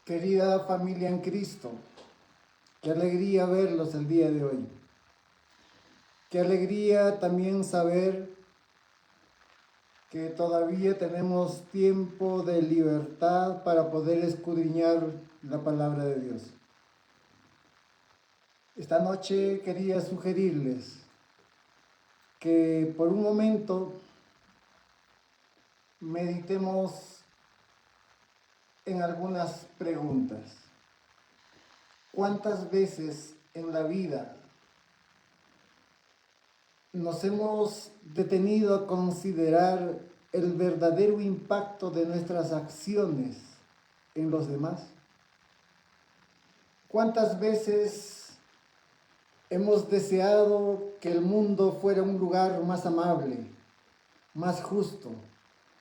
Querida familia en Cristo, qué alegría verlos el día de hoy. Qué alegría también saber que todavía tenemos tiempo de libertad para poder escudriñar la palabra de Dios. Esta noche quería sugerirles que por un momento meditemos en algunas preguntas. ¿Cuántas veces en la vida nos hemos detenido a considerar el verdadero impacto de nuestras acciones en los demás? ¿Cuántas veces hemos deseado que el mundo fuera un lugar más amable, más justo,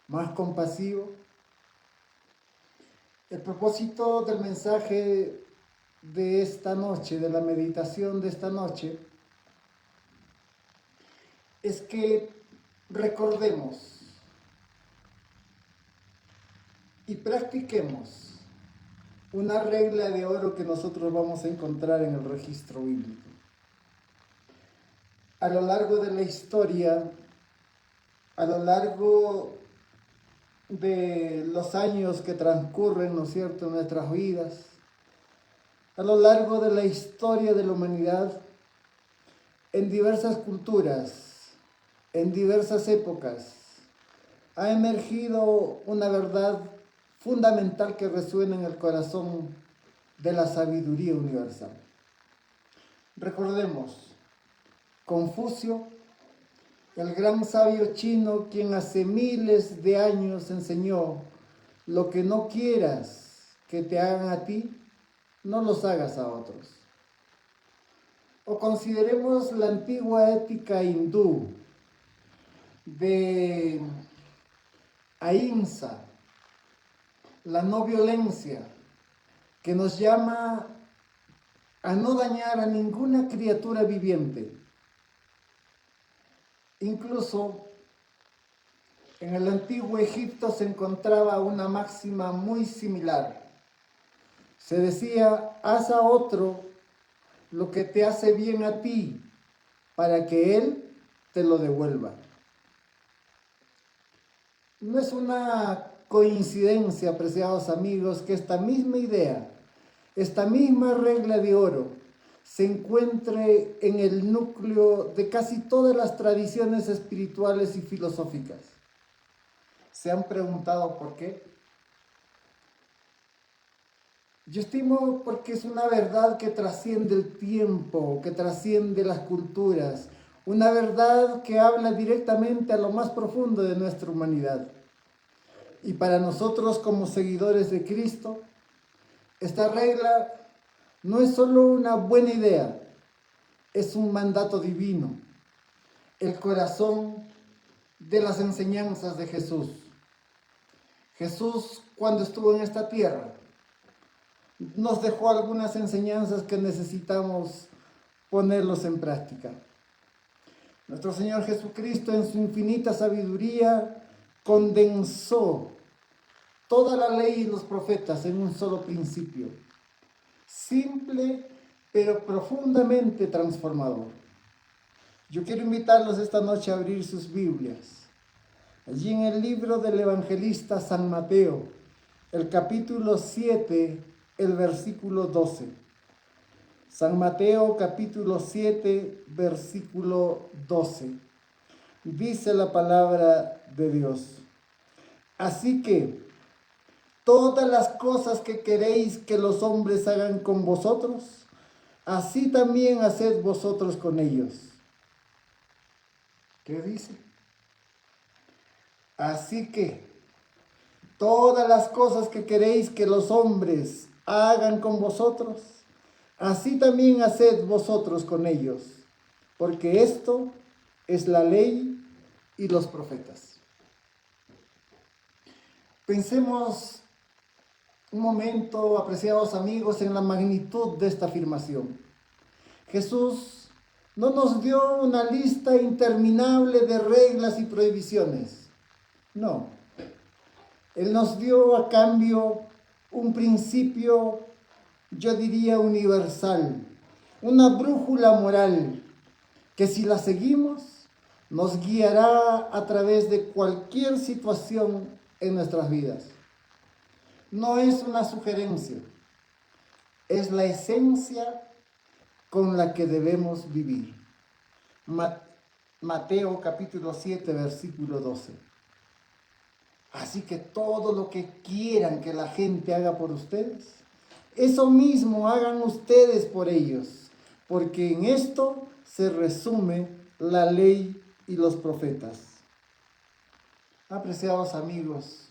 más compasivo? El propósito del mensaje de esta noche, de la meditación de esta noche, es que recordemos y practiquemos una regla de oro que nosotros vamos a encontrar en el registro bíblico. A lo largo de la historia, a lo largo de los años que transcurren, ¿no es cierto?, en nuestras vidas, a lo largo de la historia de la humanidad, en diversas culturas, en diversas épocas, ha emergido una verdad fundamental que resuena en el corazón de la sabiduría universal. Recordemos, Confucio, el gran sabio chino, quien hace miles de años enseñó: lo que no quieras que te hagan a ti, no los hagas a otros. O consideremos la antigua ética hindú de ahimsa, la no violencia, que nos llama a no dañar a ninguna criatura viviente. Incluso en el antiguo Egipto se encontraba una máxima muy similar. Se decía: haz a otro lo que te hace bien a ti, para que él te lo devuelva. No es una coincidencia, apreciados amigos, que esta misma idea, esta misma regla de oro, se encuentre en el núcleo de casi todas las tradiciones espirituales y filosóficas. ¿Se han preguntado por qué? Yo estimo porque es una verdad que trasciende el tiempo, que trasciende las culturas, una verdad que habla directamente a lo más profundo de nuestra humanidad. Y para nosotros como seguidores de Cristo, esta regla no es solo una buena idea, es un mandato divino, el corazón de las enseñanzas de Jesús. Jesús, cuando estuvo en esta tierra, nos dejó algunas enseñanzas que necesitamos ponerlos en práctica. Nuestro Señor Jesucristo, en su infinita sabiduría, condensó toda la ley y los profetas en un solo principio, simple pero profundamente transformador. Yo quiero invitarlos esta noche a abrir sus Biblias. Allí en el libro del evangelista San Mateo, el capítulo 7, el versículo 12. San Mateo capítulo 7, versículo 12. Dice la palabra de Dios: así que todas las cosas que queréis que los hombres hagan con vosotros, así también haced vosotros con ellos. ¿Qué dice? Así que todas las cosas que queréis que los hombres hagan con vosotros, así también haced vosotros con ellos, porque esto es la ley y los profetas. Pensemos un momento, apreciados amigos, en la magnitud de esta afirmación. Jesús no nos dio una lista interminable de reglas y prohibiciones. No. Él nos dio a cambio un principio, yo diría, universal, una brújula moral que si la seguimos nos guiará a través de cualquier situación en nuestras vidas. No es una sugerencia, es la esencia con la que debemos vivir. Mateo capítulo 7, versículo 12. Así que todo lo que quieran que la gente haga por ustedes, eso mismo hagan ustedes por ellos, porque en esto se resume la ley y los profetas. Apreciados amigos,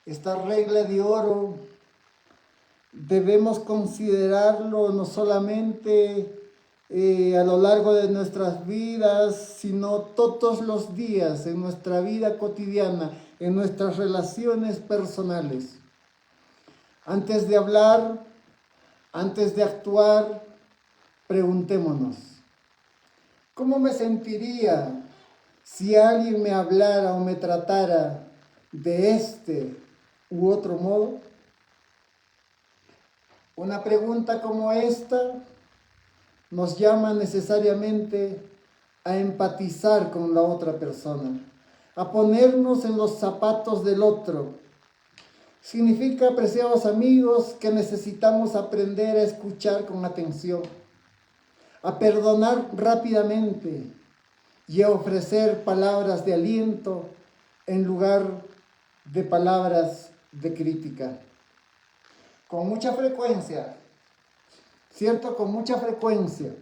esta regla de oro debemos considerarlo no solamente a lo largo de nuestras vidas, sino todos los días en nuestra vida cotidiana, en nuestras relaciones personales. Antes de hablar, antes de actuar, preguntémonos, ¿cómo me sentiría si alguien me hablara o me tratara de este u otro modo? Una pregunta como esta nos llama necesariamente a empatizar con la otra persona, a ponernos en los zapatos del otro. Significa, apreciados amigos, que necesitamos aprender a escuchar con atención, a perdonar rápidamente y a ofrecer palabras de aliento en lugar de palabras de crítica. Con mucha frecuencia, ¿cierto? Con mucha frecuencia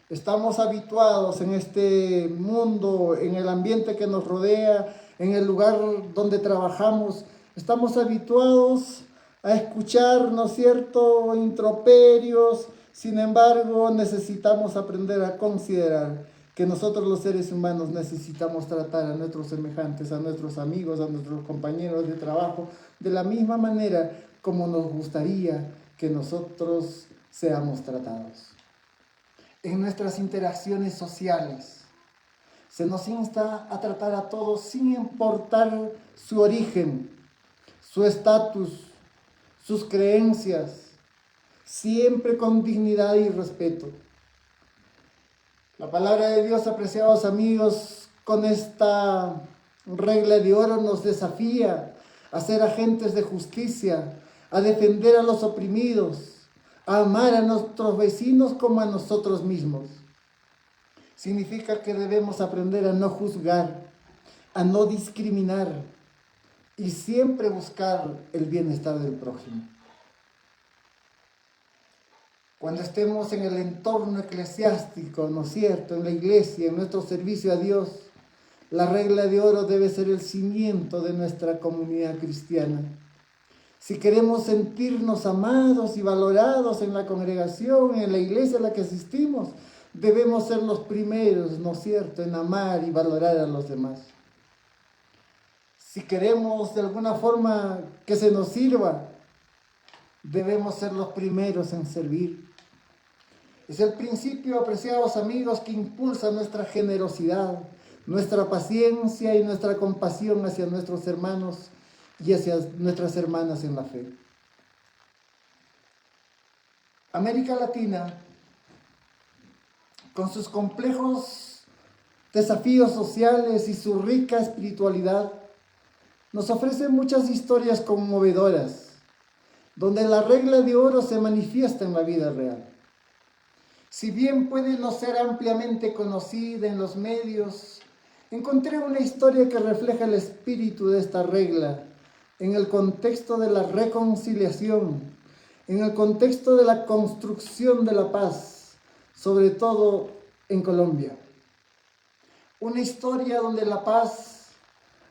estamos habituados en este mundo, en el ambiente que nos rodea, en el lugar donde trabajamos, estamos habituados a escuchar, ¿no es cierto?, introperios. Sin embargo, necesitamos aprender a considerar que nosotros los seres humanos necesitamos tratar a nuestros semejantes, a nuestros amigos, a nuestros compañeros de trabajo, de la misma manera como nos gustaría que nosotros seamos tratados. En nuestras interacciones sociales se nos insta a tratar a todos sin importar su origen, su estatus, sus creencias, siempre con dignidad y respeto. La palabra de Dios, apreciados amigos, con esta regla de oro nos desafía a ser agentes de justicia, a defender a los oprimidos, a amar a nuestros vecinos como a nosotros mismos. Significa que debemos aprender a no juzgar, a no discriminar y siempre buscar el bienestar del prójimo. Cuando estemos en el entorno eclesiástico, ¿no es cierto?, en la iglesia, en nuestro servicio a Dios, la regla de oro debe ser el cimiento de nuestra comunidad cristiana. Si queremos sentirnos amados y valorados en la congregación, en la iglesia a la que asistimos, debemos ser los primeros, ¿no es cierto?, en amar y valorar a los demás. Si queremos de alguna forma que se nos sirva, debemos ser los primeros en servir. Es el principio, apreciados amigos, que impulsa nuestra generosidad, nuestra paciencia y nuestra compasión hacia nuestros hermanos y hacia nuestras hermanas en la fe. América Latina, con sus complejos desafíos sociales y su rica espiritualidad, nos ofrece muchas historias conmovedoras, donde la regla de oro se manifiesta en la vida real. Si bien puede no ser ampliamente conocida en los medios, encontré una historia que refleja el espíritu de esta regla en el contexto de la reconciliación, en el contexto de la construcción de la paz, sobre todo en Colombia. Una historia donde la paz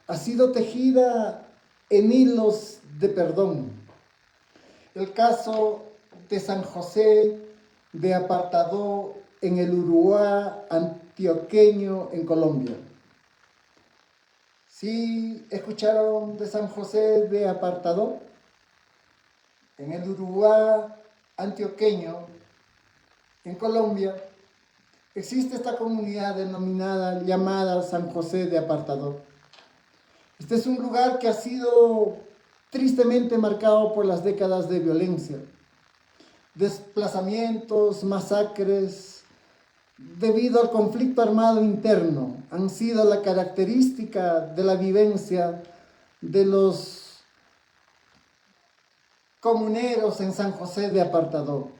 ha sido tejida en hilos de perdón. El caso de San José de Apartadó en el Uruguay antioqueño en Colombia. ¿Sí escucharon de San José de Apartadó? En el Uruguay antioqueño en Colombia existe esta comunidad llamada San José de Apartadó. Este es un lugar que ha sido tristemente marcado por las décadas de violencia, desplazamientos, masacres, debido al conflicto armado interno, han sido la característica de la vivencia de los comuneros en San José de Apartadó.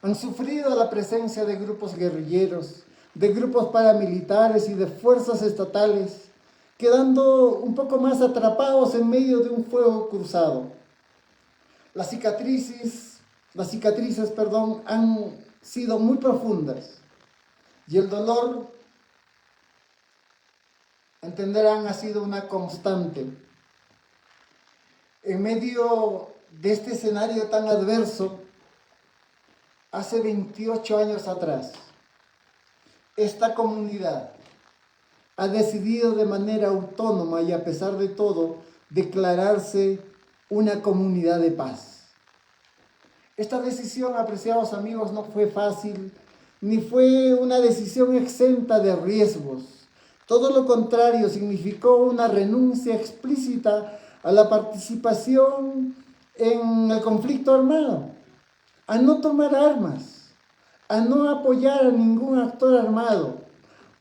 Han sufrido la presencia de grupos guerrilleros, de grupos paramilitares y de fuerzas estatales, quedando un poco más atrapados en medio de un fuego cruzado. Las cicatrices, han sido muy profundas y el dolor, entenderán, ha sido una constante. En medio de este escenario tan adverso, hace 28 años atrás, esta comunidad ha decidido de manera autónoma y a pesar de todo declararse una comunidad de paz. Esta decisión, apreciados amigos, no fue fácil, ni fue una decisión exenta de riesgos. Todo lo contrario, significó una renuncia explícita a la participación en el conflicto armado, a no tomar armas, a no apoyar a ningún actor armado,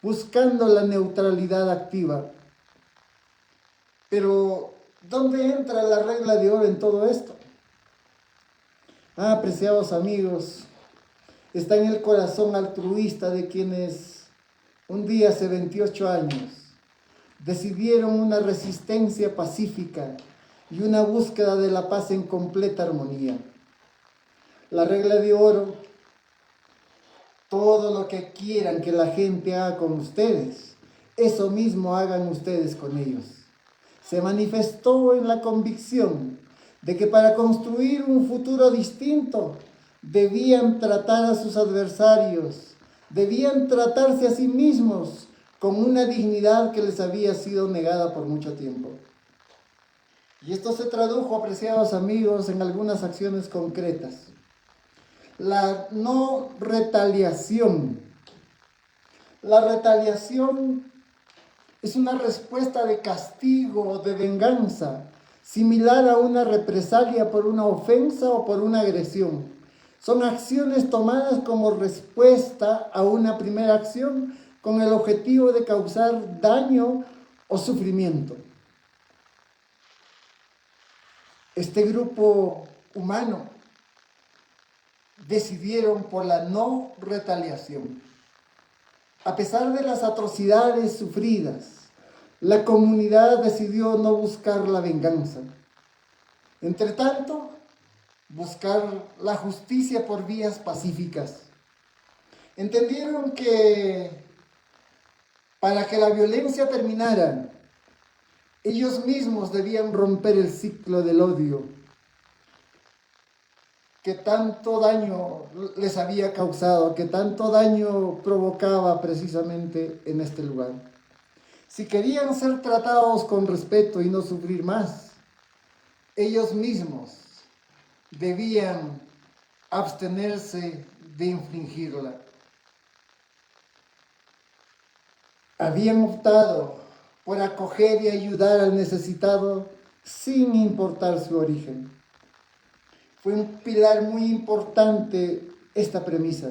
buscando la neutralidad activa. Pero, ¿dónde entra la regla de oro en todo esto? Apreciados amigos, está en el corazón altruista de quienes un día hace 28 años decidieron una resistencia pacífica y una búsqueda de la paz en completa armonía. La regla de oro: todo lo que quieran que la gente haga con ustedes, eso mismo hagan ustedes con ellos. Se manifestó en la convicción de que para construir un futuro distinto debían tratar a sus adversarios, debían tratarse a sí mismos con una dignidad que les había sido negada por mucho tiempo. Y esto se tradujo, apreciados amigos, en algunas acciones concretas. La no retaliación. La retaliación es una respuesta de castigo o de venganza, similar a una represalia por una ofensa o por una agresión. Son acciones tomadas como respuesta a una primera acción con el objetivo de causar daño o sufrimiento. Este grupo humano decidieron por la no retaliación. A pesar de las atrocidades sufridas, la comunidad decidió no buscar la venganza. Entre tanto, buscar la justicia por vías pacíficas. Entendieron que para que la violencia terminara, ellos mismos debían romper el ciclo del odio que tanto daño les había causado, que tanto daño provocaba precisamente en este lugar. Si querían ser tratados con respeto y no sufrir más, ellos mismos debían abstenerse de infringirla. Habían optado por acoger y ayudar al necesitado sin importar su origen. Fue un pilar muy importante esta premisa.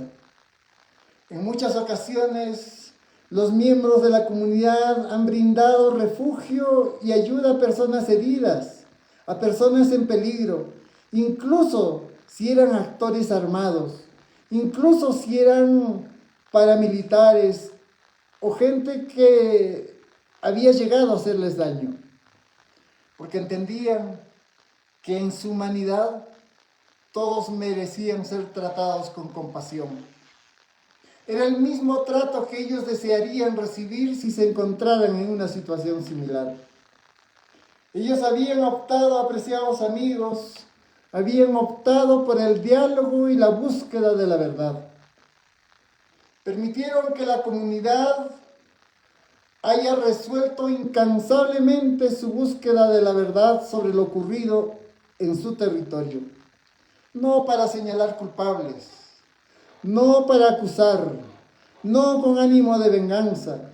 En muchas ocasiones, los miembros de la comunidad han brindado refugio y ayuda a personas heridas, a personas en peligro, incluso si eran actores armados, incluso si eran paramilitares o gente que había llegado a hacerles daño, porque entendían que en su humanidad todos merecían ser tratados con compasión. Era el mismo trato que ellos desearían recibir si se encontraran en una situación similar. Ellos habían optado, apreciados amigos, habían optado por el diálogo y la búsqueda de la verdad. Permitieron que la comunidad haya resuelto incansablemente su búsqueda de la verdad sobre lo ocurrido en su territorio. No para señalar culpables, no para acusar, no con ánimo de venganza,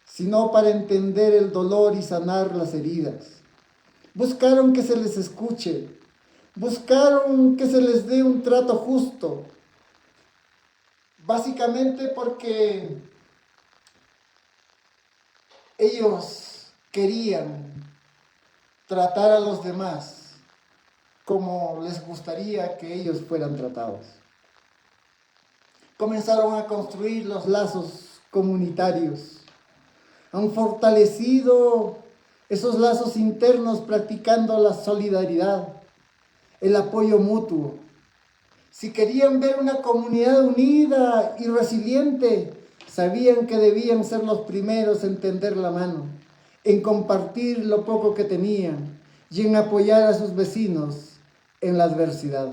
sino para entender el dolor y sanar las heridas, buscaron que se les escuche, buscaron que se les dé un trato justo, básicamente porque ellos querían tratar a los demás como les gustaría que ellos fueran tratados. Comenzaron a construir los lazos comunitarios, han fortalecido esos lazos internos practicando la solidaridad, el apoyo mutuo. Si querían ver una comunidad unida y resiliente, sabían que debían ser los primeros en tender la mano, en compartir lo poco que tenían y en apoyar a sus vecinos en la adversidad.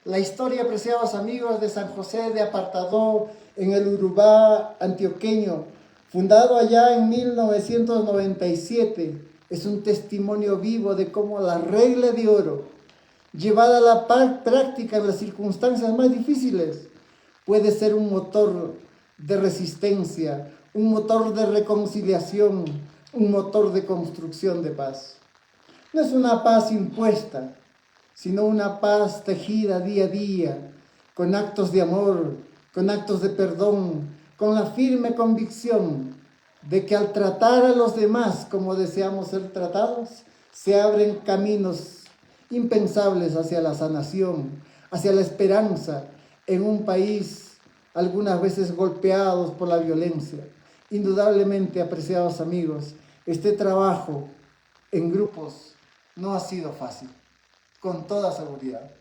La historia, apreciados amigos, de San José de Apartadó en el Urubá antioqueño, fundado allá en 1997, es un testimonio vivo de cómo la regla de oro, llevada a la práctica en las circunstancias más difíciles, puede ser un motor de resistencia, un motor de reconciliación, un motor de construcción de paz. No es una paz impuesta, sino una paz tejida día a día, con actos de amor, con actos de perdón, con la firme convicción de que al tratar a los demás como deseamos ser tratados, se abren caminos impensables hacia la sanación, hacia la esperanza en un país algunas veces golpeados por la violencia. Indudablemente, apreciados amigos, este trabajo en grupos no ha sido fácil, con toda seguridad.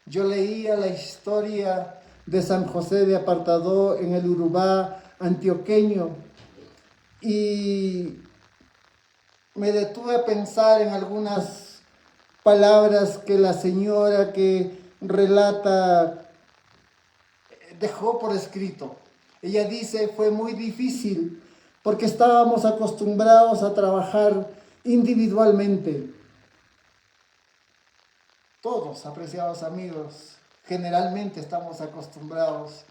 Yo leía la historia de San José de Apartadó en el Urubá antioqueño y me detuve a pensar en algunas palabras que la señora que relata dejó por escrito. Ella dice: fue muy difícil porque estábamos acostumbrados a trabajar individualmente. Todos, apreciados amigos, generalmente estamos acostumbrados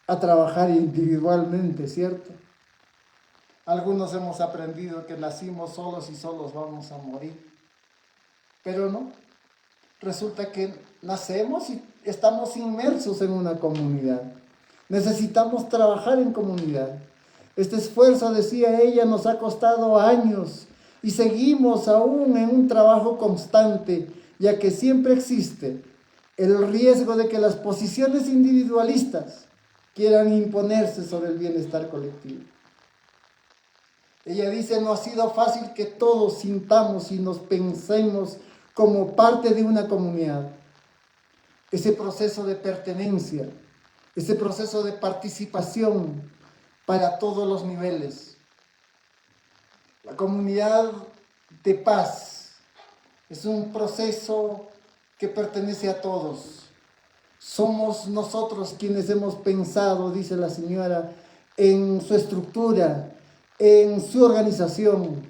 a trabajar individualmente, ¿cierto? Algunos hemos aprendido que nacimos solos y solos vamos a morir. Pero no, resulta que nacemos y estamos inmersos en una comunidad. Necesitamos trabajar en comunidad. Este esfuerzo, decía ella, nos ha costado años y seguimos aún en un trabajo constante, ya que siempre existe el riesgo de que las posiciones individualistas quieran imponerse sobre el bienestar colectivo. Ella dice: no ha sido fácil que todos sintamos y nos pensemos como parte de una comunidad. Ese proceso de pertenencia, ese proceso de participación para todos los niveles. La comunidad de paz es un proceso que pertenece a todos. Somos nosotros quienes hemos pensado, dice la señora, en su estructura, en su organización.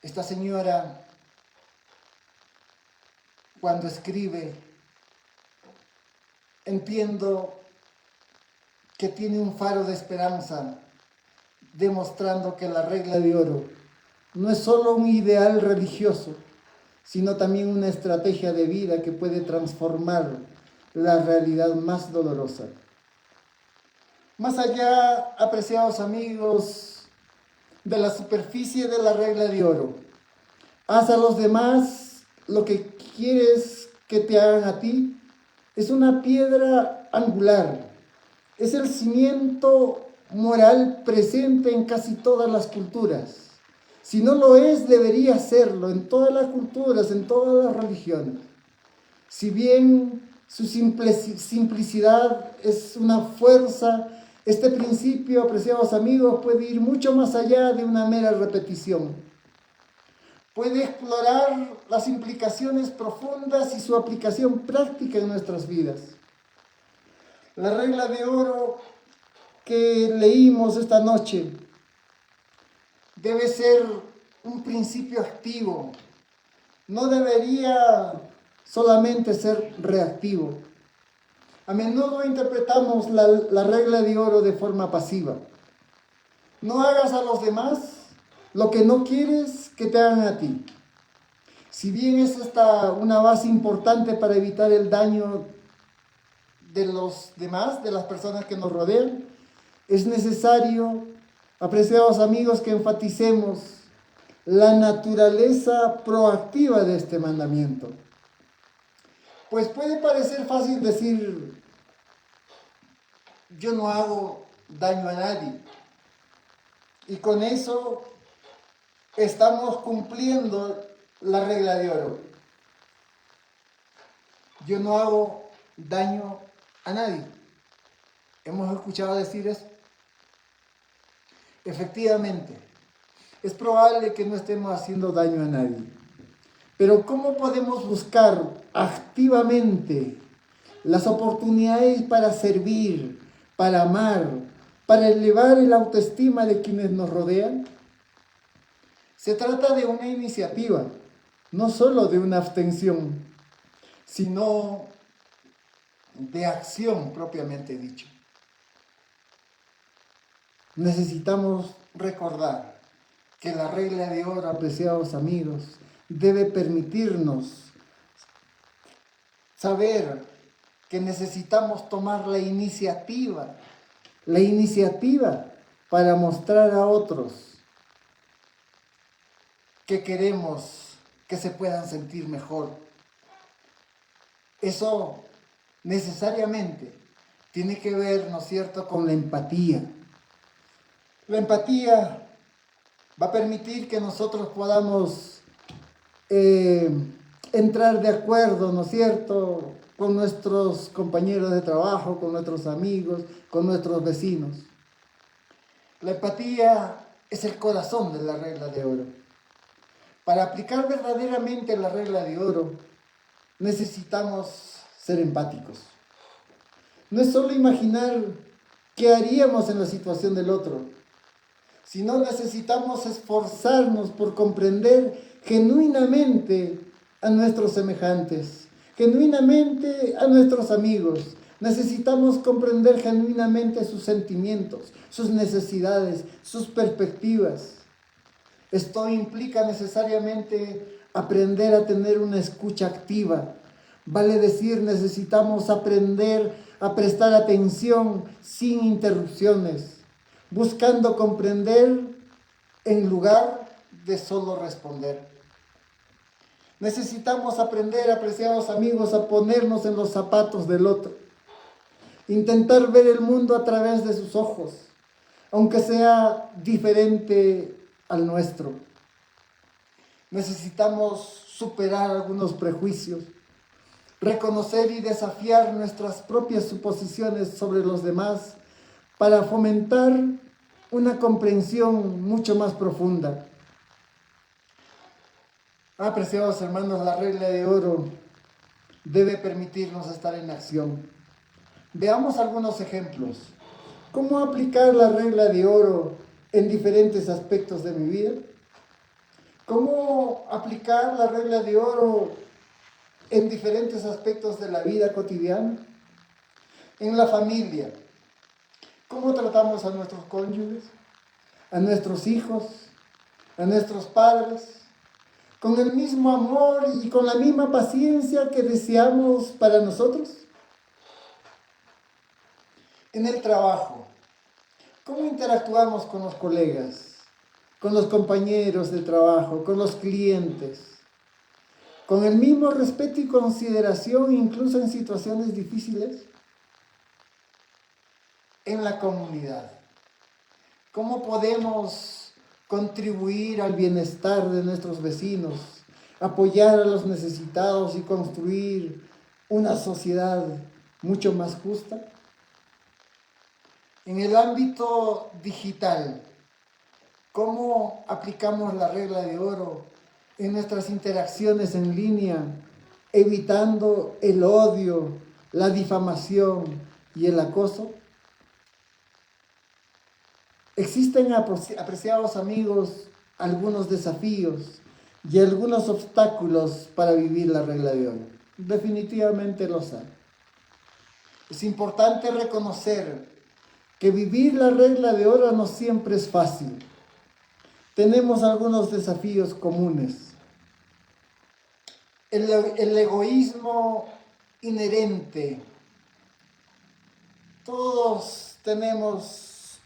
Esta señora, cuando escribe, entiendo que tiene un faro de esperanza, demostrando que la regla de oro no es solo un ideal religioso, sino también una estrategia de vida que puede transformar la realidad más dolorosa. Más allá, apreciados amigos, de la superficie de la regla de oro, haz a los demás lo que quieres que te hagan a ti, es una piedra angular, es el cimiento moral presente en casi todas las culturas. Si no lo es, debería serlo en todas las culturas, en todas las religiones. Si bien su simplicidad es una fuerza, este principio, apreciados amigos, puede ir mucho más allá de una mera repetición. Puede explorar las implicaciones profundas y su aplicación práctica en nuestras vidas. La regla de oro que leímos esta noche debe ser un principio activo, no debería solamente ser reactivo. A menudo interpretamos la regla de oro de forma pasiva. No hagas a los demás lo que no quieres que te hagan a ti. Si bien es esta una base importante para evitar el daño de los demás, de las personas que nos rodean, es necesario, apreciados amigos, que enfaticemos la naturaleza proactiva de este mandamiento. Pues puede parecer fácil decir, yo no hago daño a nadie. Y con eso estamos cumpliendo la regla de oro. Yo no hago daño a nadie. ¿Hemos escuchado decir eso? Efectivamente, es probable que no estemos haciendo daño a nadie. Pero ¿cómo podemos buscar activamente las oportunidades para servir, para amar, para elevar la autoestima de quienes nos rodean? Se trata de una iniciativa, no solo de una abstención, sino de acción propiamente dicho. Necesitamos recordar que la regla de oro, apreciados amigos, debe permitirnos saber que necesitamos tomar la iniciativa para mostrar a otros que queremos que se puedan sentir mejor. Eso necesariamente tiene que ver, ¿no es cierto?, con la empatía. La empatía va a permitir que nosotros podamos entrar de acuerdo, ¿no es cierto?, con nuestros compañeros de trabajo, con nuestros amigos, con nuestros vecinos. La empatía es el corazón de la regla de oro. Para aplicar verdaderamente la regla de oro, necesitamos ser empáticos. No es solo imaginar qué haríamos en la situación del otro, sino necesitamos esforzarnos por comprender genuinamente a nuestros semejantes, genuinamente a nuestros amigos. Necesitamos comprender genuinamente sus sentimientos, sus necesidades, sus perspectivas. Esto implica necesariamente aprender a tener una escucha activa. Vale decir, necesitamos aprender a prestar atención sin interrupciones, buscando comprender en lugar de solo responder. Necesitamos aprender, apreciados amigos, a ponernos en los zapatos del otro, intentar ver el mundo a través de sus ojos, aunque sea diferente al nuestro. Necesitamos superar algunos prejuicios, reconocer y desafiar nuestras propias suposiciones sobre los demás para fomentar una comprensión mucho más profunda. Apreciados hermanos, la regla de oro debe permitirnos estar en acción. Veamos algunos ejemplos. ¿Cómo aplicar la regla de oro en diferentes aspectos de mi vida? ¿Cómo aplicar la regla de oro en diferentes aspectos de la vida cotidiana? En la familia, ¿cómo tratamos a nuestros cónyuges, a nuestros hijos, a nuestros padres? ¿Con el mismo amor y con la misma paciencia que deseamos para nosotros? En el trabajo, ¿cómo interactuamos con los colegas, con los compañeros de trabajo, con los clientes? ¿Con el mismo respeto y consideración incluso en situaciones difíciles? En la comunidad, ¿cómo podemos contribuir al bienestar de nuestros vecinos, apoyar a los necesitados y construir una sociedad mucho más justa? En el ámbito digital, ¿cómo aplicamos la regla de oro en nuestras interacciones en línea, evitando el odio, la difamación y el acoso? Existen, apreciados amigos, algunos desafíos y algunos obstáculos para vivir la regla de oro. Definitivamente los hay. Es importante reconocer que vivir la regla de oro no siempre es fácil. tenemos algunos desafíos comunes. El egoísmo inherente. Todos tenemos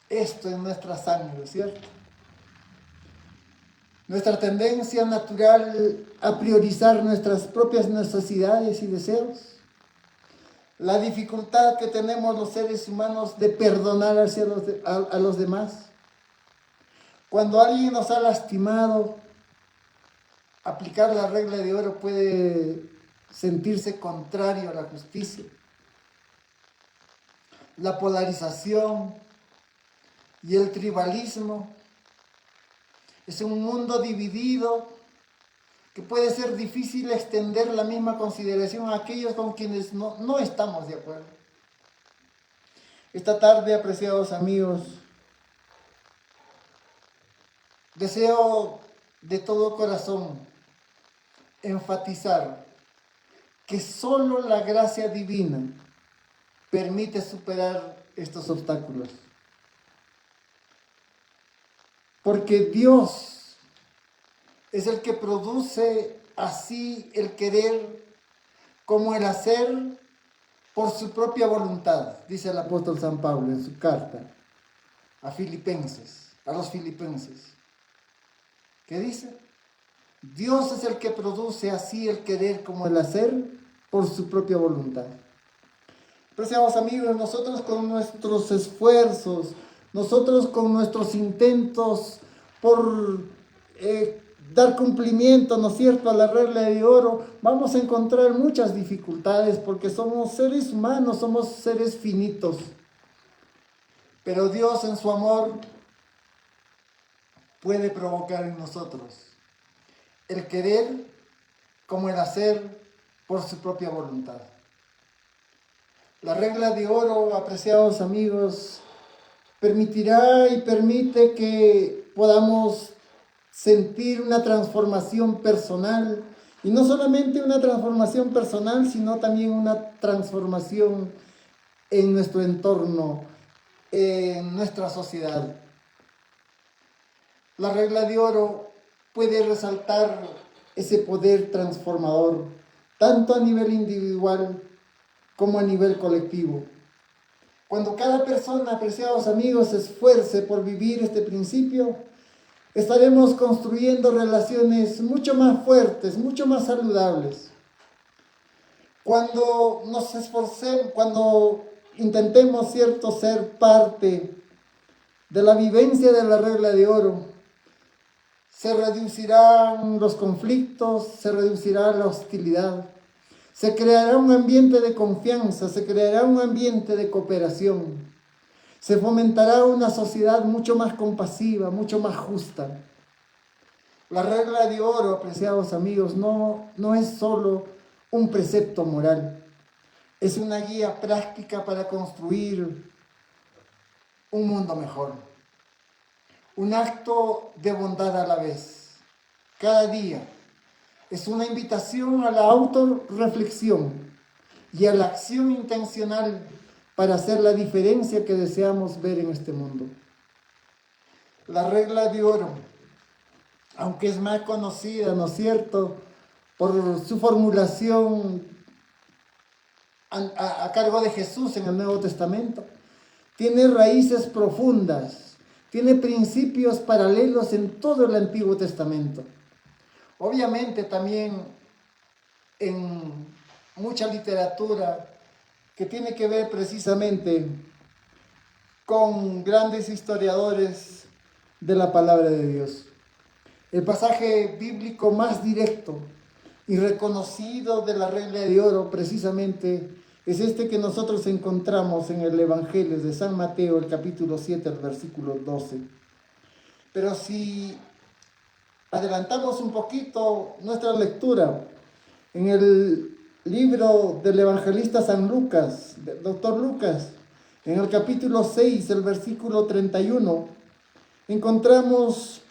esto en nuestra sangre, ¿cierto? Nuestra tendencia natural a priorizar nuestras propias necesidades y deseos. La dificultad que tenemos los seres humanos de perdonar a los demás. Cuando alguien nos ha lastimado, aplicar la regla de oro puede sentirse contrario a la justicia. La polarización y el tribalismo es un mundo dividido que puede ser difícil extender la misma consideración a aquellos con quienes no estamos de acuerdo. Esta tarde, apreciados amigos, deseo de todo corazón enfatizar que solo la gracia divina permite superar estos obstáculos. Porque Dios es el que produce así el querer como el hacer por su propia voluntad, dice el apóstol San Pablo en su carta a los filipenses. ¿Qué dice? Dios es el que produce así el querer como el hacer por su propia voluntad. Apreciados amigos, nosotros con nuestros esfuerzos, nosotros con nuestros intentos por dar cumplimiento, ¿no es cierto?, a la regla de oro, vamos a encontrar muchas dificultades porque somos seres humanos, somos seres finitos. Pero Dios en su amor puede provocar en nosotros el querer como el hacer por su propia voluntad. La regla de oro, apreciados amigos, permitirá y permite que podamos sentir una transformación personal, y no solamente una transformación personal, sino también una transformación en nuestro entorno, en nuestra sociedad. La regla de oro puede resaltar ese poder transformador, tanto a nivel individual como a nivel colectivo. Cuando cada persona, apreciados amigos, se esfuerce por vivir este principio, estaremos construyendo relaciones mucho más fuertes, mucho más saludables. Cuando nos esforcemos, cuando intentemos, ¿cierto?, ser parte de la vivencia de la regla de oro, se reducirán los conflictos, se reducirá la hostilidad, se creará un ambiente de confianza, se creará un ambiente de cooperación, se fomentará una sociedad mucho más compasiva, mucho más justa. La regla de oro, apreciados amigos, no es solo un precepto moral, es una guía práctica para construir un mundo mejor. Un acto de bondad a la vez, cada día. Es una invitación a la autorreflexión y a la acción intencional para hacer la diferencia que deseamos ver en este mundo. La regla de oro, aunque es más conocida, ¿no es cierto?, por su formulación a cargo de Jesús en el Nuevo Testamento, tiene raíces profundas, tiene principios paralelos en todo el Antiguo Testamento. Obviamente también en mucha literatura que tiene que ver precisamente con grandes historiadores de la palabra de Dios. El pasaje bíblico más directo y reconocido de la regla de oro precisamente es este que nosotros encontramos en el Evangelio de San Mateo, el capítulo 7, el versículo 12. Pero si adelantamos un poquito nuestra lectura en el libro del evangelista San Lucas, del doctor Lucas, en el capítulo 6, el versículo 31, encontramos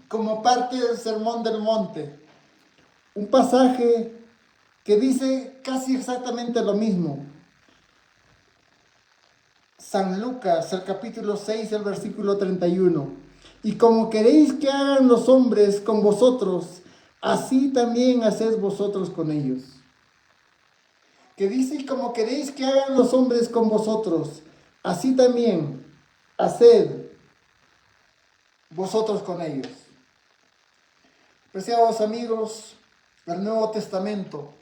como parte del Sermón del Monte un pasaje que dice casi exactamente lo mismo. San Lucas, el capítulo 6, el versículo 31. Y como queréis que hagan los hombres con vosotros, así también haced vosotros con ellos. Que dice, y como queréis que hagan los hombres con vosotros, así también haced vosotros con ellos. Preciados amigos, el Nuevo Testamento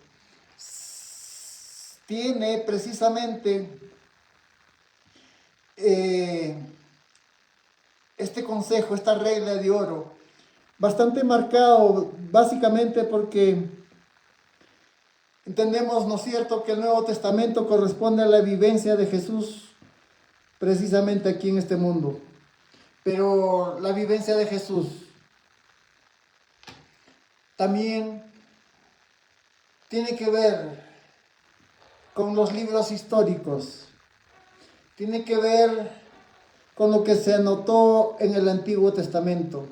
tiene precisamente este consejo, esta regla de oro, bastante marcado básicamente porque entendemos, ¿no es cierto?, que el Nuevo Testamento corresponde a la vivencia de Jesús precisamente aquí en este mundo. Pero la vivencia de Jesús también tiene que ver con los libros históricos, tiene que ver con lo que se anotó en el Antiguo Testamento.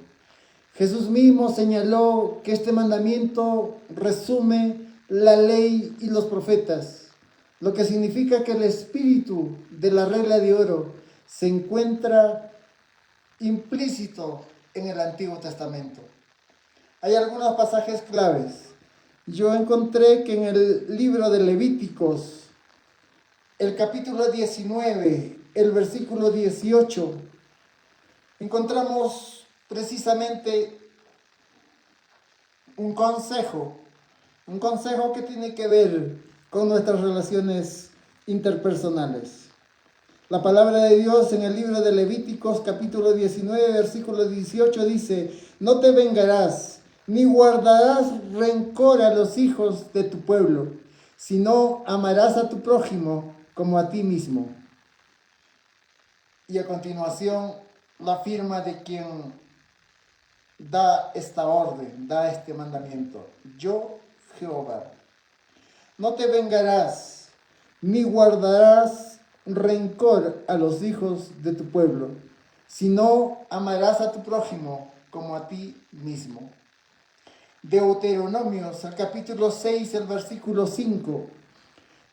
Jesús mismo señaló que este mandamiento resume la ley y los profetas, lo que significa que el espíritu de la regla de oro se encuentra implícito en el Antiguo Testamento. Hay algunos pasajes claves. Yo encontré que en el libro de Levíticos, el capítulo 19, el versículo 18, encontramos precisamente un consejo que tiene que ver con nuestras relaciones interpersonales. La palabra de Dios en el libro de Levíticos, capítulo 19, versículo 18 dice: no te vengarás, ni guardarás rencor a los hijos de tu pueblo, sino amarás a tu prójimo como a ti mismo. Y a continuación, la firma de quien da esta orden, da este mandamiento: yo, Jehová. No te vengarás, ni guardarás rencor a los hijos de tu pueblo, sino amarás a tu prójimo como a ti mismo. Deuteronomios, el capítulo 6, el versículo 5.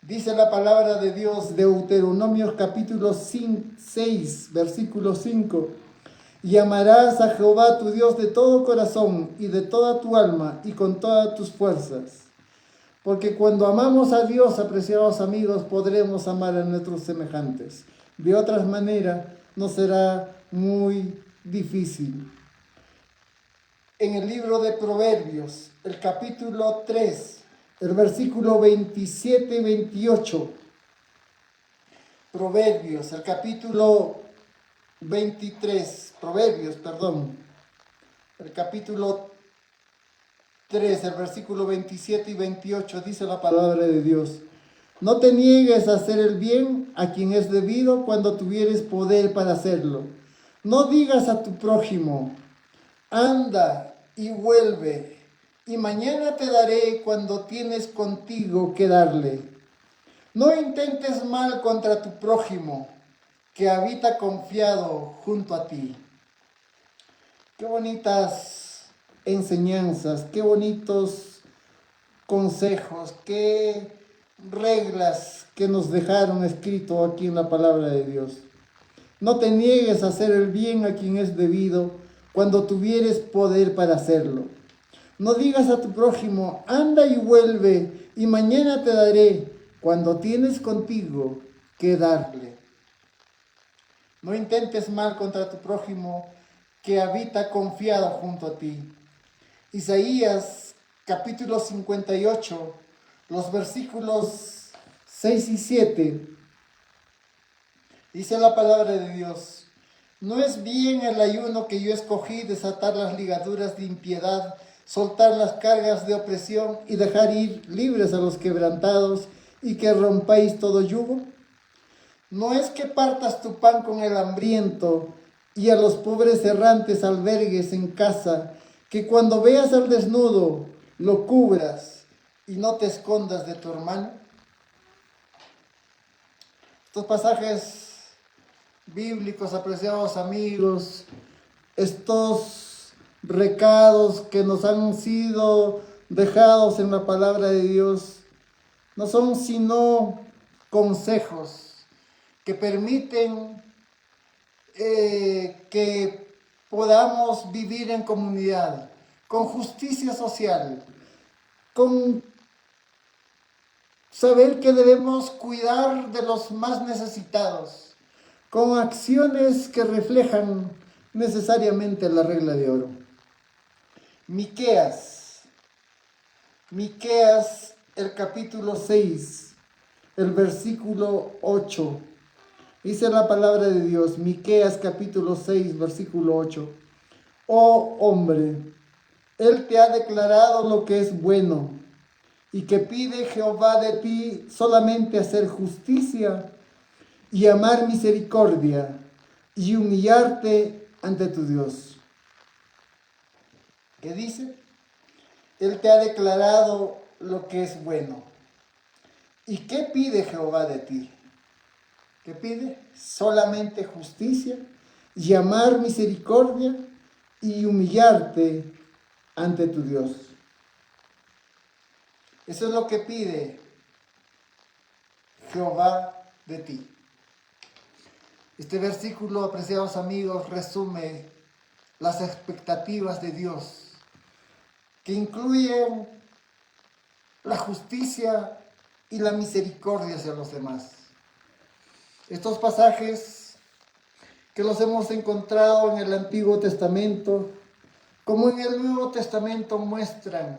Dice la palabra de Dios, Deuteronomios capítulo 6, versículo 5. Y amarás a Jehová tu Dios de todo corazón y de toda tu alma y con todas tus fuerzas. Porque cuando amamos a Dios, apreciados amigos, podremos amar a nuestros semejantes. De otras maneras, nos será muy difícil. En el libro de Proverbios, el capítulo 3, el versículo 27 y 28. Proverbios, el capítulo 23, el capítulo 3, el versículo 27 y 28, dice la palabra de Dios: no te niegues a hacer el bien a quien es debido cuando tuvieres poder para hacerlo. No digas a tu prójimo: anda y vuelve, y mañana te daré cuando tienes contigo que darle. No intentes mal contra tu prójimo, que habita confiado junto a ti. Qué bonitas enseñanzas, qué bonitos consejos, qué reglas que nos dejaron escrito aquí en la palabra de Dios. No te niegues a hacer el bien a quien es debido cuando tuvieres poder para hacerlo. No digas a tu prójimo: anda y vuelve, y mañana te daré, cuando tienes contigo que darle. No intentes mal contra tu prójimo, que habita confiado junto a ti. Isaías capítulo 58, los versículos 6 y 7, dice la palabra de Dios: no es bien el ayuno que yo escogí, desatar las ligaduras de impiedad, soltar las cargas de opresión y dejar ir libres a los quebrantados, y que rompáis todo yugo. No es que partas tu pan con el hambriento y a los pobres errantes albergues en casa, que cuando veas al desnudo lo cubras y no te escondas de tu hermano. Estos pasajes bíblicos, apreciados amigos, estos recados que nos han sido dejados en la palabra de Dios, no son sino consejos que permiten que podamos vivir en comunidad, con justicia social, con saber que debemos cuidar de los más necesitados, con acciones que reflejan necesariamente la regla de oro. Miqueas, el capítulo 6, el versículo 8. Dice la palabra de Dios, Miqueas capítulo 6, versículo 8. Oh hombre, Él te ha declarado lo que es bueno, y que pide Jehová de ti solamente hacer justicia y amar misericordia y humillarte ante tu Dios. ¿Qué dice? Él te ha declarado lo que es bueno. ¿Y qué pide Jehová de ti? ¿Qué pide? Solamente justicia y amar misericordia y humillarte ante tu Dios. Eso es lo que pide Jehová de ti. Este versículo, apreciados amigos, resume las expectativas de Dios, que incluyen la justicia y la misericordia hacia los demás. Estos pasajes que los hemos encontrado en el Antiguo Testamento, como en el Nuevo Testamento, muestran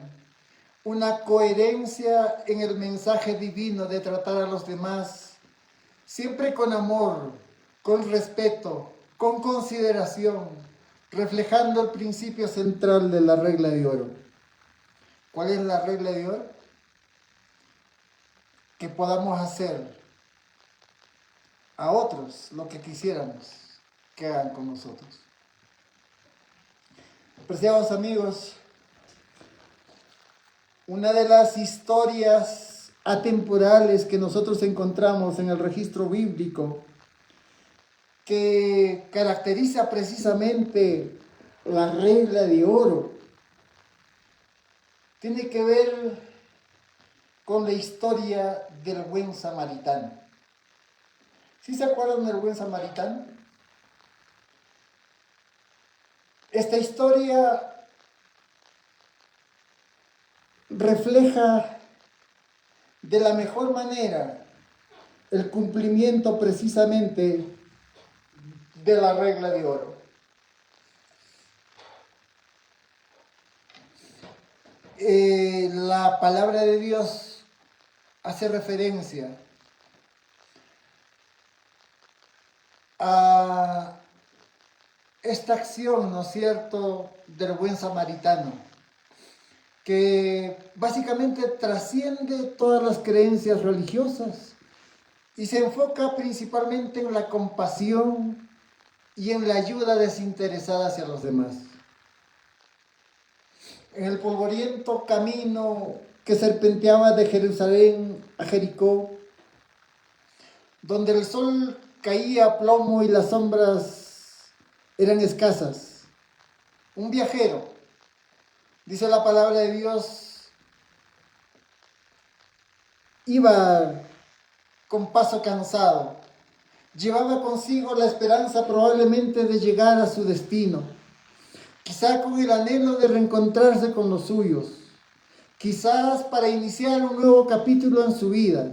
una coherencia en el mensaje divino de tratar a los demás, siempre con amor, con respeto, con consideración, reflejando el principio central de la regla de oro. ¿Cuál es la regla de oro? Que podamos hacer a otros lo que quisiéramos que hagan con nosotros. Apreciados amigos, una de las historias atemporales que nosotros encontramos en el registro bíblico que caracteriza precisamente la regla de oro tiene que ver con la historia del buen samaritano. ¿Sí se acuerdan del buen samaritano? Esta historia refleja de la mejor manera el cumplimiento precisamente de la regla de oro. La palabra de Dios hace referencia a esta acción, ¿no es cierto?, del buen samaritano, que básicamente trasciende todas las creencias religiosas y se enfoca principalmente en la compasión y en la ayuda desinteresada hacia los demás. En el polvoriento camino que serpenteaba de Jerusalén a Jericó, donde el sol caía a plomo y las sombras eran escasas, un viajero, dice la palabra de Dios, iba con paso cansado, llevaba consigo la esperanza probablemente de llegar a su destino, quizá con el anhelo de reencontrarse con los suyos, quizás para iniciar un nuevo capítulo en su vida.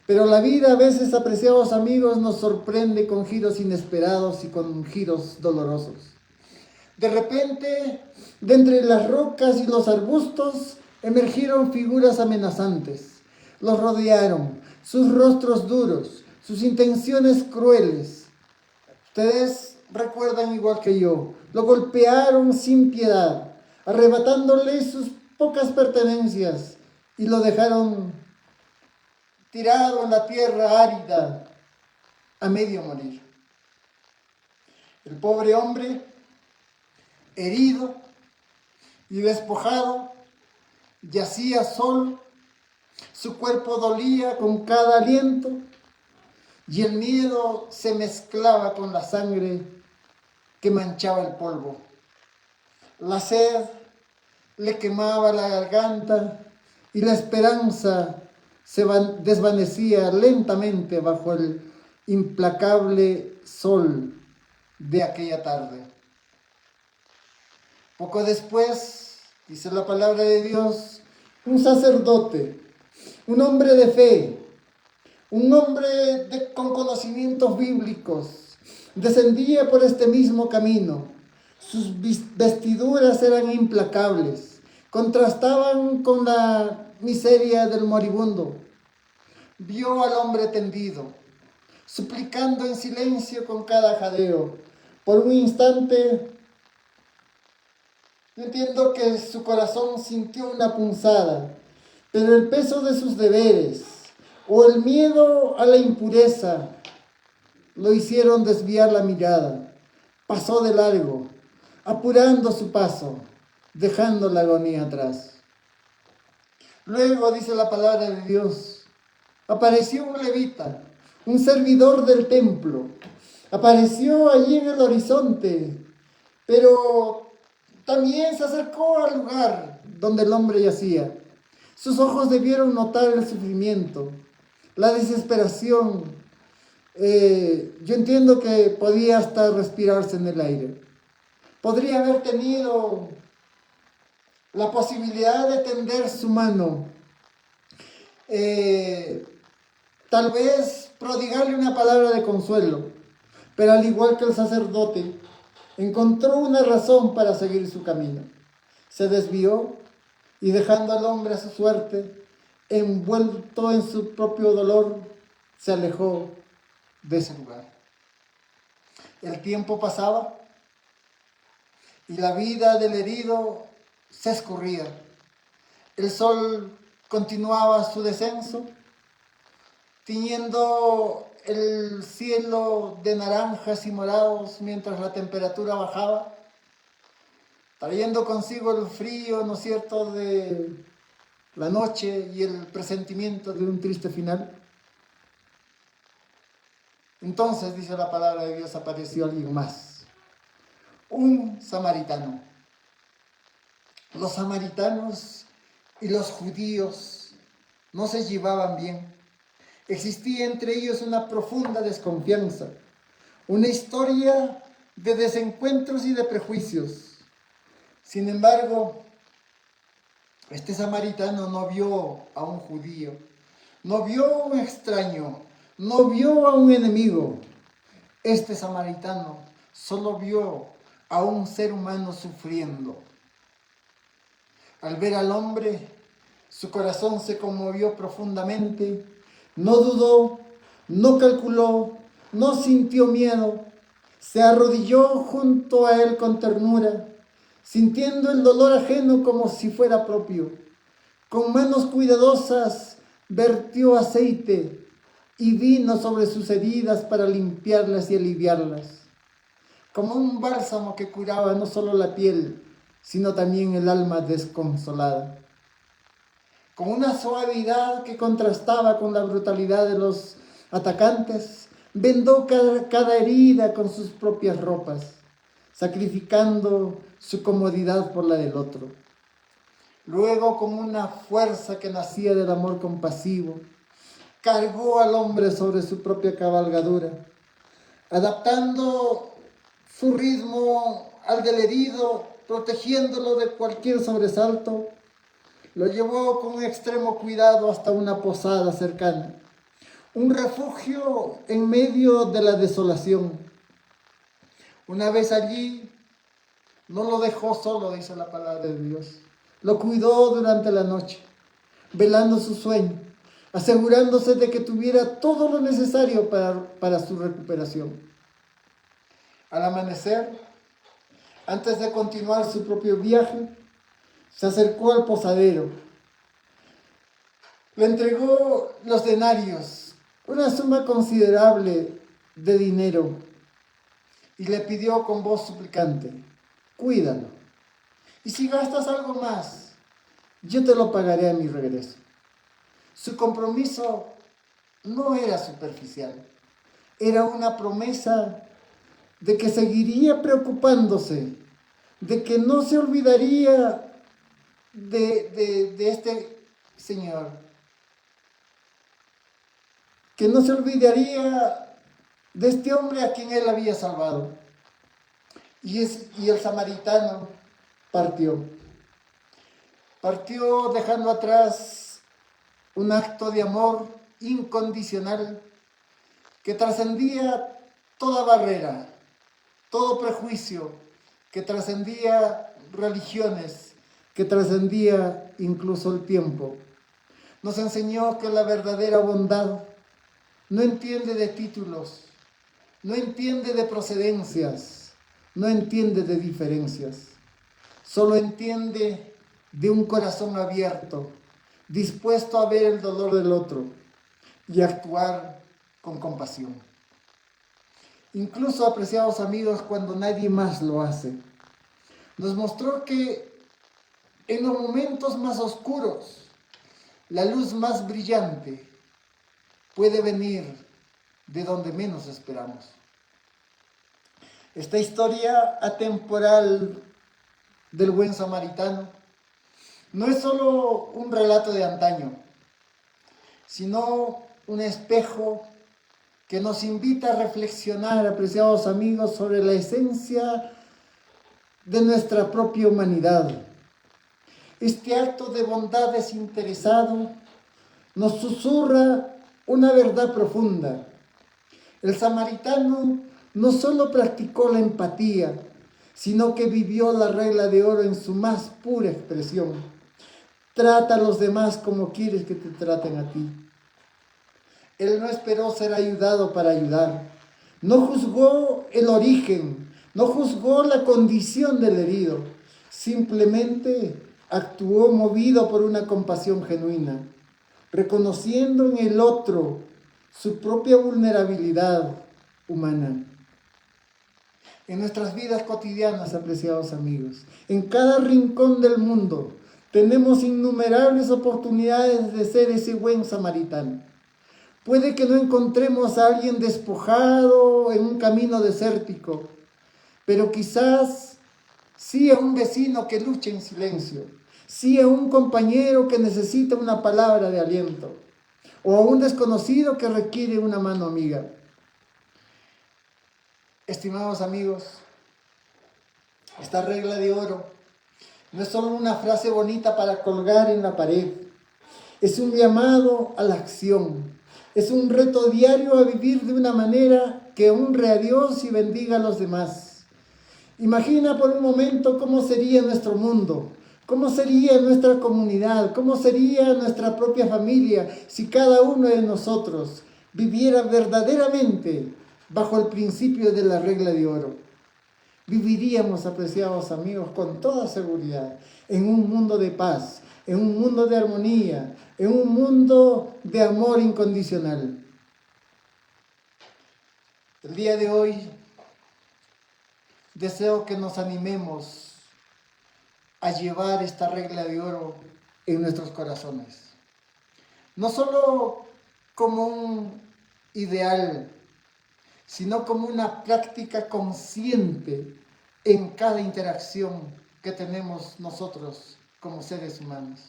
Pero la vida a veces, apreciados amigos, nos sorprende con giros inesperados y con giros dolorosos. De repente, de entre las rocas y los arbustos, emergieron figuras amenazantes. Los rodearon, sus rostros duros, sus intenciones crueles. Ustedes recuerdan igual que yo, lo golpearon sin piedad, arrebatándole sus pocas pertenencias y lo dejaron tirado en la tierra árida, a medio morir. El pobre hombre, herido y despojado, yacía solo, su cuerpo dolía con cada aliento y el miedo se mezclaba con la sangre que manchaba el polvo. La sed le quemaba la garganta y la esperanza se desvanecía lentamente bajo el implacable sol de aquella tarde. Poco después, dice la palabra de Dios, un sacerdote, un hombre de fe, un hombre con conocimientos bíblicos, descendía por este mismo camino. Sus vestiduras eran implacables, contrastaban con la miseria del moribundo. Vio al hombre tendido, suplicando en silencio con cada jadeo. Por un instante, yo entiendo que su corazón sintió una punzada, pero el peso de sus deberes o el miedo a la impureza lo hicieron desviar la mirada. Pasó de largo, apurando su paso, dejando la agonía atrás. Luego, dice la palabra de Dios, apareció un levita, un servidor del templo. Apareció allí en el horizonte, pero también se acercó al lugar donde el hombre yacía. Sus ojos debieron notar el sufrimiento, la desesperación. Yo entiendo que podía hasta respirarse en el aire. Podría haber tenido la posibilidad de tender su mano, tal vez prodigarle una palabra de consuelo, pero al igual que el sacerdote, encontró una razón para seguir su camino. Se desvió y dejando al hombre a su suerte, envuelto en su propio dolor, se alejó de ese lugar. El tiempo pasaba y la vida del herido se escurría. El sol continuaba su descenso, tiñendo el cielo de naranjas y morados mientras la temperatura bajaba, trayendo consigo el frío, ¿no es cierto?, de la noche y el presentimiento de un triste final. Entonces, dice la palabra de Dios, apareció alguien más, un samaritano. Los samaritanos y los judíos no se llevaban bien. Existía entre ellos una profunda desconfianza, una historia de desencuentros y de prejuicios. Sin embargo, este samaritano no vio a un judío, no vio a un extraño, no vio a un enemigo. Este samaritano solo vio a un ser humano sufriendo. Al ver al hombre, su corazón se conmovió profundamente. No dudó, no calculó, no sintió miedo. Se arrodilló junto a él con ternura, sintiendo el dolor ajeno como si fuera propio. Con manos cuidadosas vertió aceite y vino sobre sus heridas para limpiarlas y aliviarlas, como un bálsamo que curaba no solo la piel, sino también el alma desconsolada. Con una suavidad que contrastaba con la brutalidad de los atacantes, vendó cada herida con sus propias ropas, sacrificando su comodidad por la del otro. Luego, con una fuerza que nacía del amor compasivo, cargó al hombre sobre su propia cabalgadura, adaptando su ritmo al del herido, protegiéndolo de cualquier sobresalto. Lo llevó con extremo cuidado hasta una posada cercana, un refugio en medio de la desolación. Una vez allí, no lo dejó solo, dice la palabra de Dios. Lo cuidó durante la noche, velando su sueño, asegurándose de que tuviera todo lo necesario para su recuperación. Al amanecer, antes de continuar su propio viaje, se acercó al posadero. Le entregó los denarios, una suma considerable de dinero, y le pidió con voz suplicante: cuídalo, y si gastas algo más, yo te lo pagaré a mi regreso. Su compromiso no era superficial, era una promesa de que seguiría preocupándose, de que no se olvidaría de este señor, que no se olvidaría de este hombre a quien él había salvado. Y el samaritano partió. Partió dejando atrás un acto de amor incondicional que trascendía toda barrera, todo prejuicio, que trascendía religiones, que trascendía incluso el tiempo. Nos enseñó que la verdadera bondad no entiende de títulos, no entiende de procedencias, no entiende de diferencias, solo entiende de un corazón abierto, dispuesto a ver el dolor del otro y actuar con compasión. Incluso, apreciados amigos, cuando nadie más lo hace. Nos mostró que en los momentos más oscuros, la luz más brillante puede venir de donde menos esperamos. Esta historia atemporal del buen samaritano no es solo un relato de antaño, sino un espejo que nos invita a reflexionar, apreciados amigos, sobre la esencia de nuestra propia humanidad. Este acto de bondad desinteresado nos susurra una verdad profunda. El samaritano no solo practicó la empatía, sino que vivió la regla de oro en su más pura expresión. Trata a los demás como quieres que te traten a ti. Él no esperó ser ayudado para ayudar. No juzgó el origen, no juzgó la condición del herido. Simplemente actuó movido por una compasión genuina, reconociendo en el otro su propia vulnerabilidad humana. En nuestras vidas cotidianas, apreciados amigos, en cada rincón del mundo, tenemos innumerables oportunidades de ser ese buen samaritano. Puede que no encontremos a alguien despojado en un camino desértico, pero quizás sí a un vecino que lucha en silencio, sí a un compañero que necesita una palabra de aliento, o a un desconocido que requiere una mano amiga. Estimados amigos, esta regla de oro no es solo una frase bonita para colgar en la pared, es un llamado a la acción. Es un reto diario a vivir de una manera que honre a Dios y bendiga a los demás. Imagina por un momento cómo sería nuestro mundo, cómo sería nuestra comunidad, cómo sería nuestra propia familia si cada uno de nosotros viviera verdaderamente bajo el principio de la regla de oro. Viviríamos, apreciados amigos, con toda seguridad en un mundo de paz, en un mundo de armonía, en un mundo de amor incondicional. El día de hoy deseo que nos animemos a llevar esta regla de oro en nuestros corazones. No solo como un ideal, sino como una práctica consciente en cada interacción que tenemos nosotros como seres humanos.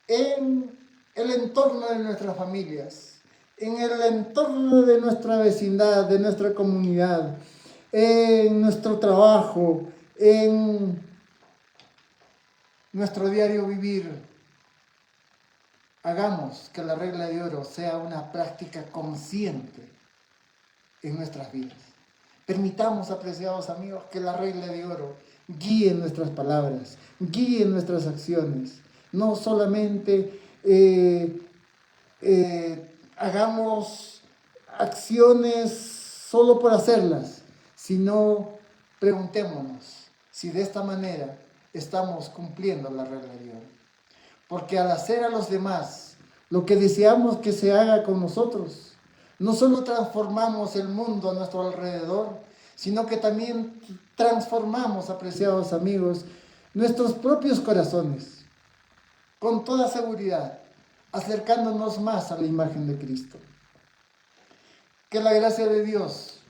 En el entorno de nuestras familias, en el entorno de nuestra vecindad, de nuestra comunidad, en nuestro trabajo, en nuestro diario vivir. Hagamos que la regla de oro sea una práctica consciente en nuestras vidas. Permitamos, apreciados amigos, que la regla de oro guíe nuestras palabras, guíe nuestras acciones. No solamente hagamos acciones solo por hacerlas, sino preguntémonos si de esta manera estamos cumpliendo la regla de oro. Porque al hacer a los demás lo que deseamos que se haga con nosotros, no solo transformamos el mundo a nuestro alrededor, sino que también transformamos, apreciados amigos, nuestros propios corazones, con toda seguridad, acercándonos más a la imagen de Cristo. Que la gracia de Dios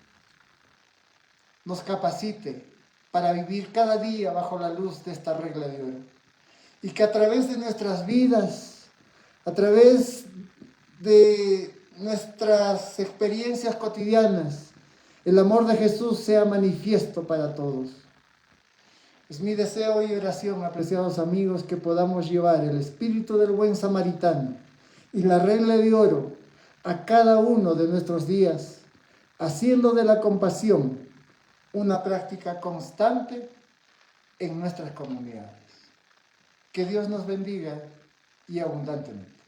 nos capacite para vivir cada día bajo la luz de esta regla de oro. Y que a través de nuestras vidas, a través de nuestras experiencias cotidianas, el amor de Jesús sea manifiesto para todos. Es mi deseo y oración, apreciados amigos, que podamos llevar el espíritu del buen samaritano y la regla de oro a cada uno de nuestros días, haciendo de la compasión una práctica constante en nuestras comunidades. Que Dios nos bendiga y abundantemente.